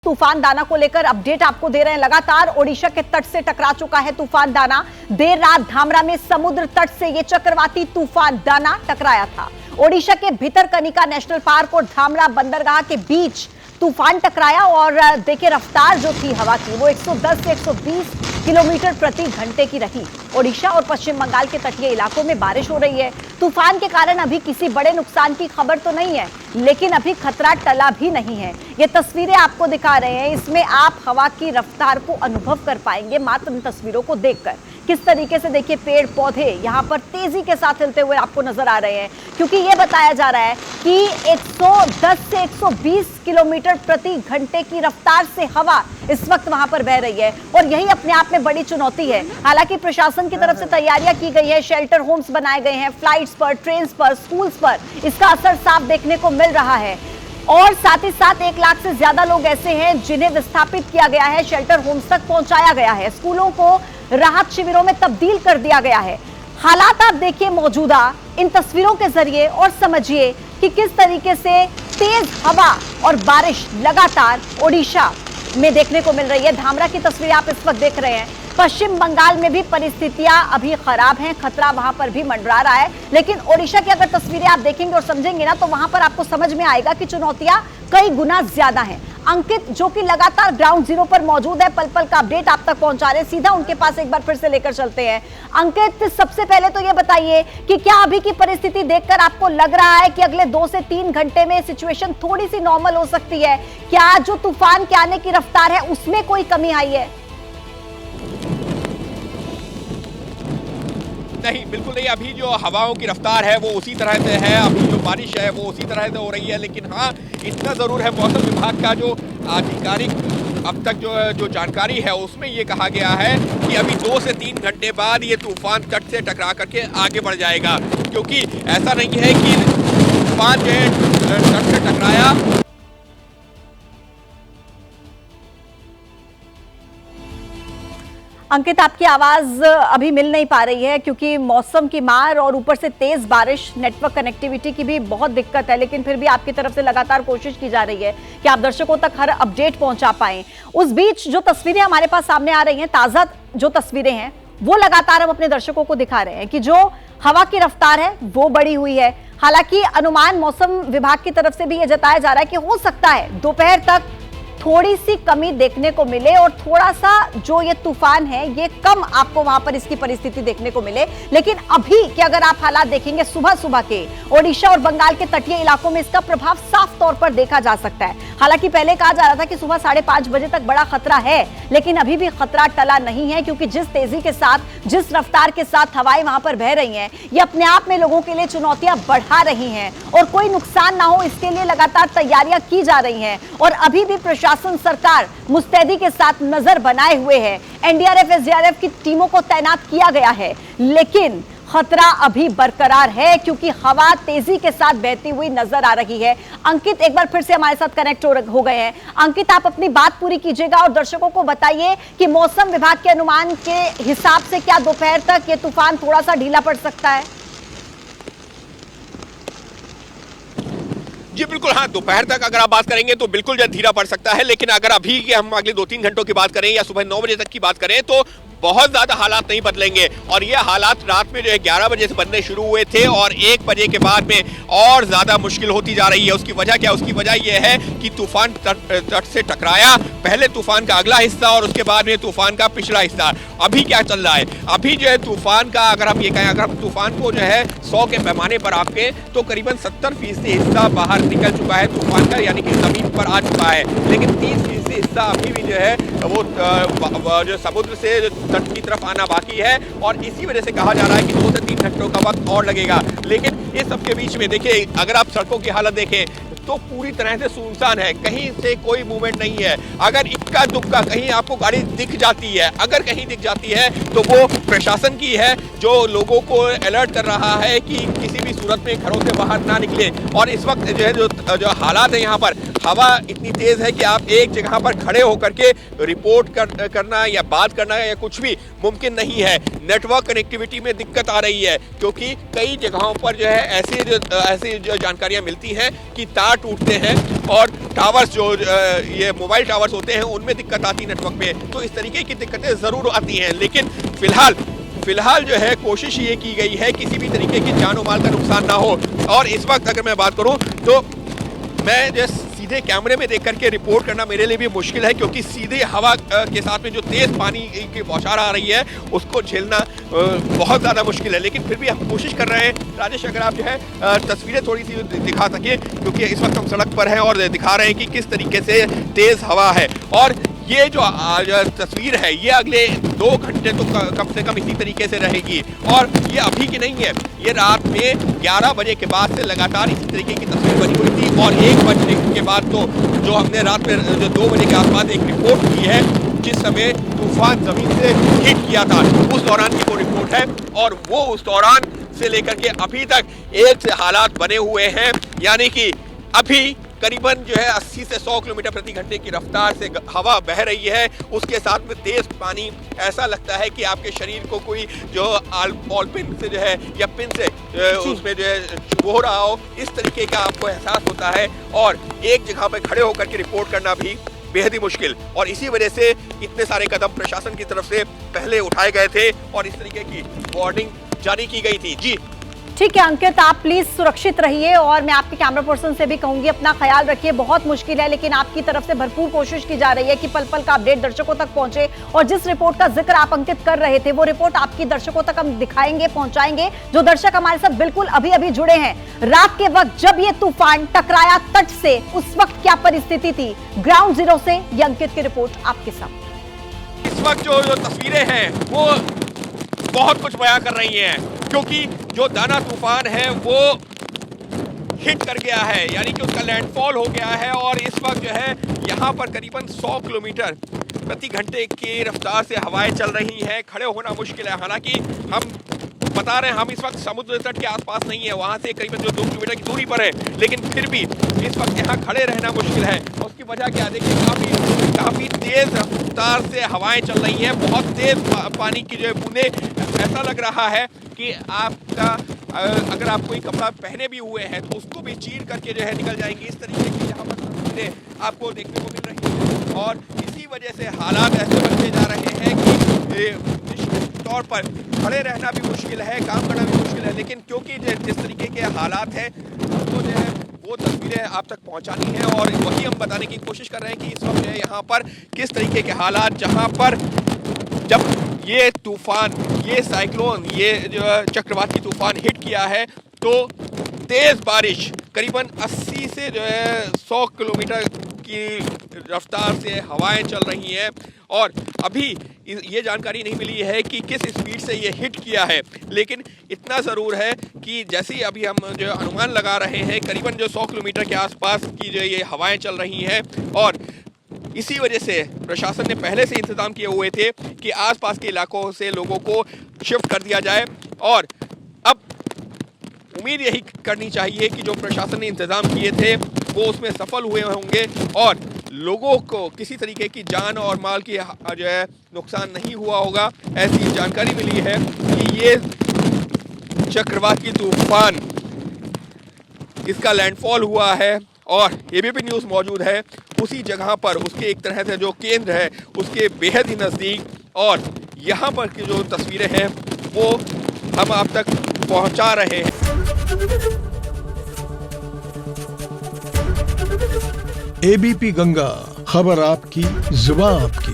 तूफान दाना को लेकर अपडेट आपको दे रहे हैं। लगातार ओडिशा के तट से टकरा चुका है तूफान दाना। देर रात धामरा में समुद्र तट से यह चक्रवाती तूफान दाना टकराया था। ओडिशा के भितरकनिका नेशनल पार्क और धामरा बंदरगाह के बीच तूफान टकराया और देखिए रफ्तार जो थी हवा की वो 110 से 120 किलोमीटर प्रति घंटे की रही। ओडिशा और पश्चिम बंगाल के तटीय इलाकों में बारिश हो रही है। तूफान के कारण अभी किसी बड़े नुकसान की खबर तो नहीं है, लेकिन अभी खतरा टला भी नहीं है। ये तस्वीरें आपको दिखा रहे हैं, इसमें आप हवा की रफ्तार को अनुभव कर पाएंगे मात्र इन तस्वीरों को देखकर। किस तरीके से देखिए पेड़ पौधे यहाँ पर तेजी के साथ हिलते हुए आपको नजर आ रहे हैं, क्योंकि ये बताया जा रहा है कि 110 से 120 किलोमीटर प्रति घंटे की रफ्तार से हवा इस वक्त वहां पर बह रही है और यही अपने आप में बड़ी चुनौती है। हालांकि प्रशासन की तरफ से तैयारियां की गई है, शेल्टर होम्स बनाए गए हैं, फ्लाइट्स पर, ट्रेन पर, स्कूल्स पर इसका असर साफ देखने को मिल रहा है। और साथ ही साथ 1 लाख से ज्यादा लोग ऐसे हैं जिन्हें विस्थापित किया गया है, शेल्टर होम्स तक पहुंचाया गया है, स्कूलों को राहत शिविरों में तब्दील कर दिया गया है। हालात आप देखिए मौजूदा इन तस्वीरों के जरिए और समझिए कि किस तरीके से तेज हवा और बारिश लगातार ओडिशा में देखने को मिल रही है। धामरा की तस्वीरें आप इस वक्त देख रहे हैं। पश्चिम बंगाल में भी परिस्थितियां अभी खराब हैं, खतरा वहां पर भी मंडरा रहा है, लेकिन ओडिशा की अगर तस्वीरें आप देखेंगे और समझेंगे ना तो वहां पर आपको समझ में आएगा कि चुनौतियां कई गुना ज्यादा हैं। अंकित जो कि लगातार ग्राउंड जीरो पर मौजूद है, पल पल का अपडेट आप तक पहुंचा रहे हैं, सीधा उनके पास एक बार फिर से लेकर चलते हैं। अंकित, सबसे पहले तो ये बताइए कि क्या अभी की परिस्थिति देखकर आपको लग रहा है कि अगले 2 से 3 घंटे में सिचुएशन थोड़ी सी नॉर्मल हो सकती है? क्या जो तूफान के आने की रफ्तार है उसमें कोई कमी आई है? नहीं, बिल्कुल नहीं। अभी जो हवाओं की रफ्तार है वो उसी तरह से है, अभी जो बारिश है वो उसी तरह से हो रही है। लेकिन हाँ, इतना ज़रूर है, मौसम विभाग का जो आधिकारिक अब तक जो जानकारी है उसमें ये कहा गया है कि अभी 2 से 3 घंटे बाद ये तूफान तट से टकरा करके आगे बढ़ जाएगा, क्योंकि ऐसा नहीं है कि तूफान जो है तट से टकराया। अंकित, आपकी आवाज अभी मिल नहीं पा रही है क्योंकि मौसम की मार और ऊपर से तेज बारिश, नेटवर्क कनेक्टिविटी की भी बहुत दिक्कत है, लेकिन फिर भी आपकी तरफ से लगातार कोशिश की जा रही है कि आप दर्शकों तक हर अपडेट पहुंचा पाएं। उस बीच जो तस्वीरें हमारे पास सामने आ रही हैं, ताजा जो तस्वीरें हैं वो लगातार हम अपने दर्शकों को दिखा रहे हैं कि जो हवा की रफ्तार है वो बढ़ी हुई है। हालांकि अनुमान मौसम विभाग की तरफ से भी ये जताया जा रहा है कि हो सकता है दोपहर तक थोड़ी सी कमी देखने को मिले और थोड़ा सा जो ये तूफान है ये कम आपको वहां पर इसकी परिस्थिति देखने को मिले। लेकिन अभी के अगर आप हालात देखेंगे सुबह सुबह के ओडिशा और बंगाल के तटीय इलाकों में इसका प्रभाव साफ तौर पर देखा जा सकता है। हालांकि पहले कहा जा रहा था कि सुबह 5:30 बजे तक बड़ा खतरा है, लेकिन अभी भी खतरा टला नहीं है, क्योंकि जिस तेजी के साथ, जिस रफ्तार के साथ हवाएं वहां पर बह रही हैं, ये अपने आप में लोगों के लिए चुनौतियां बढ़ा रही हैं और कोई नुकसान ना हो इसके लिए लगातार तैयारियां की जा रही हैं। और अभी भी प्रशासन, सरकार मुस्तैदी के साथ नजर बनाए हुए है। एनडीआरएफ, एसडीआरएफ की टीमों को तैनात किया गया है, लेकिन खतरा अभी बरकरार है क्योंकि हवा तेजी के साथ बहती हुई नजर आ रही है। अंकित एक बार फिर से हमारे साथ कनेक्ट हो गए हैं। अंकित, आप अपनी बात पूरी कीजिएगा और दर्शकों को बताइए कि मौसम विभाग के अनुमान के हिसाब से क्या दोपहर तक ये तूफान थोड़ा सा ढीला पड़ सकता है? जी बिल्कुल, हाँ, दोपहर तक अगर आप बात करेंगे तो बिल्कुल जो धीरा पड़ सकता है। लेकिन अगर अभी के हम अगले 2-3 घंटों की बात करें या सुबह 9 बजे तक की बात करें तो बहुत ज्यादा हालात नहीं बदलेंगे। और ये हालात रात में जो है 11 बजे से बनने शुरू हुए थे और 1 बजे के बाद में और ज्यादा मुश्किल होती जा रही है। उसकी वजह क्या? उसकी वजह यह है कि तूफान तट से टकराया, पहले तूफान का अगला हिस्सा और उसके बाद में तूफान का पिछला हिस्सा। अभी क्या चल रहा है? अभी जो है तूफान का अगर हम ये कहें, अगर हम तूफान को जो है 100 के पैमाने पर आपके तो करीबन 70% हिस्सा बाहर निकल चुका है तूफान का, यानी कि जमीन पर आ चुका है। लेकिन 30% हिस्सा अभी भी जो है वो जो समुद्र से तट की तरफ आना बाकी है और इसी वजह से कहा जा रहा है कि 2 से 3 घंटों का वक्त और लगेगा। लेकिन इस सब के बीच में देखिए, अगर आप सड़कों की हालत देखें तो पूरी तरह से सुनसान है, कहीं से कोई मूवमेंट नहीं है। अगर इक्का दुक्का कहीं आपको गाड़ी दिख जाती है, अगर कहीं दिख जाती है तो वो प्रशासन की है, जो लोगों को अलर्ट कर रहा है कि किसी भी सूरत में घरों से बाहर ना निकले। और इस वक्त जो है जो हालात है यहाँ पर, हवा इतनी तेज है कि आप एक जगह पर खड़े होकर के रिपोर्ट करना या बात करना या कुछ भी मुमकिन नहीं है। नेटवर्क कनेक्टिविटी में दिक्कत आ रही है क्योंकि कई जगहों पर जो है ऐसी जो जानकारियां मिलती हैं कि तार टूटते हैं और टावर्स जो ये मोबाइल टावर्स होते हैं उनमें दिक्कत आती है नेटवर्क में। तो इस तरीके की दिक्कतें ज़रूर आती हैं, लेकिन फिलहाल जो है कोशिश ये की गई है किसी भी तरीके की जान माल का नुकसान ना हो। और इस वक्त अगर मैं बात करूं तो मैं जो सीधे कैमरे में देख करके रिपोर्ट करना मेरे लिए भी मुश्किल है क्योंकि सीधे हवा के साथ में जो तेज़ पानी की बौछार आ रही है उसको झेलना बहुत ज़्यादा मुश्किल है। लेकिन फिर भी हम कोशिश कर रहे हैं। राजेश, अगर आप जो है तस्वीरें थोड़ी सी दिखा सके क्योंकि इस वक्त हम सड़क पर हैं और दिखा रहे हैं कि किस तरीके से तेज़ हवा है। और ये जो तस्वीर है ये अगले 2 घंटे तो कम से कम इसी तरीके से रहेगी। और ये अभी की नहीं है, ये रात में 11 बजे के बाद से लगातार इसी तरीके की तस्वीर बनी हुई थी। और 1 बजे के बाद तो जो हमने रात में जो 2 बजे के आसपास एक रिपोर्ट की है जिस समय तूफान जमीन से हिट किया था उस दौरान की वो रिपोर्ट है। और वो उस दौरान से लेकर के अभी तक एक से हालात बने हुए हैं, यानी कि अभी करीबन जो है 80 से 100 किलोमीटर प्रति घंटे की रफ्तार से हवा बह रही है। उसके साथ में तेज पानी, ऐसा लगता है कि आपके शरीर को कोई जो बॉल पिन से जो है या पिन से उसमें जो है हो रहा हो, इस तरीके का आपको एहसास होता है। और एक जगह पर खड़े होकर के रिपोर्ट करना भी बेहद ही मुश्किल। और इसी वजह से इतने सारे कदम प्रशासन की तरफ से पहले उठाए गए थे और इस तरीके की वार्निंग जारी की गई थी। जी ठीक है अंकित, आप प्लीज सुरक्षित रहिए और मैं आपके कैमरा पर्सन से भी कहूंगी अपना ख्याल रखिए। बहुत मुश्किल है लेकिन आपकी तरफ से भरपूर कोशिश की जा रही है कि पल पल का अपडेट दर्शकों तक पहुंचे। और जिस रिपोर्ट का जिक्र आप अंकित कर रहे थे वो रिपोर्ट आपकी दर्शकों तक हम दिखाएंगे, पहुंचाएंगे। जो दर्शक हमारे साथ बिल्कुल अभी अभी जुड़े हैं, रात के वक्त जब ये तूफान टकराया तट से उस वक्त क्या परिस्थिति थी, ग्राउंड जीरो से ये अंकित की रिपोर्ट आपके साथ। इस वक्त जो तस्वीरें हैं वो बहुत कुछ बयां कर रही हैं क्योंकि जो दाना तूफान है वो हिट कर गया है, यानी कि उसका लैंडफॉल हो गया है। और इस वक्त जो है यहाँ पर करीबन 100 किलोमीटर प्रति घंटे की रफ्तार से हवाएं चल रही हैं। खड़े होना मुश्किल है। हालांकि हम बता रहे हैं हम इस वक्त समुद्र तट के आसपास नहीं है, वहाँ से करीबन जो 2 किलोमीटर की दूरी पर है, लेकिन फिर भी इस वक्त यहाँ खड़े रहना मुश्किल है। उसकी वजह क्या, देखिए काफ़ी तेज़ रफ्तार से हवाएं चल रही हैं, बहुत तेज़ पानी की जो बूंदे, ऐसा लग रहा है कि आपका अगर आप कोई कपड़ा पहने भी हुए हैं तो उसको भी चीर करके जो है निकल जाएंगे। इस तरीके की यहाँ पर तस्वीरें आपको देखने को मिल रही हैं और इसी वजह से हालात ऐसे बनते जा रहे हैं कि निश्चित तौर पर खड़े रहना भी मुश्किल है, काम करना भी मुश्किल है। लेकिन क्योंकि जिस तरीके के हालात हैं तो जो है वो तस्वीरें आप तक पहुंचानी है और वही हम बताने की कोशिश कर रहे हैं कि इस वक्त जो है यहाँ पर किस तरीके के हालात, जहाँ पर जब ये तूफान, ये साइक्लोन, ये जो चक्रवाती तूफान हिट किया है तो तेज़ बारिश करीबन 80 से जो है 100 किलोमीटर की रफ्तार से हवाएं चल रही हैं। और अभी ये जानकारी नहीं मिली है कि किस स्पीड से ये हिट किया है, लेकिन इतना ज़रूर है कि जैसे ही अभी हम जो अनुमान लगा रहे हैं करीबन जो 100 किलोमीटर के आसपास की जो ये हवाएं चल रही हैं। और इसी वजह से प्रशासन ने पहले से इंतज़ाम किए हुए थे कि आसपास के इलाकों से लोगों को शिफ्ट कर दिया जाए। और अब उम्मीद यही करनी चाहिए कि जो प्रशासन ने इंतज़ाम किए थे वो उसमें सफल हुए होंगे और लोगों को किसी तरीके की जान और माल की जो है नुकसान नहीं हुआ होगा। ऐसी जानकारी मिली है कि ये चक्रवाती तूफान, इसका लैंडफॉल हुआ है और एबीपी न्यूज़ मौजूद है उसी जगह पर, उसके एक तरह से जो केंद्र है उसके बेहद ही नज़दीक। और यहाँ पर की जो तस्वीरें हैं वो हम आप तक पहुँचा रहे हैं। एबीपी गंगा, खबर आपकी, जुबान आपकी।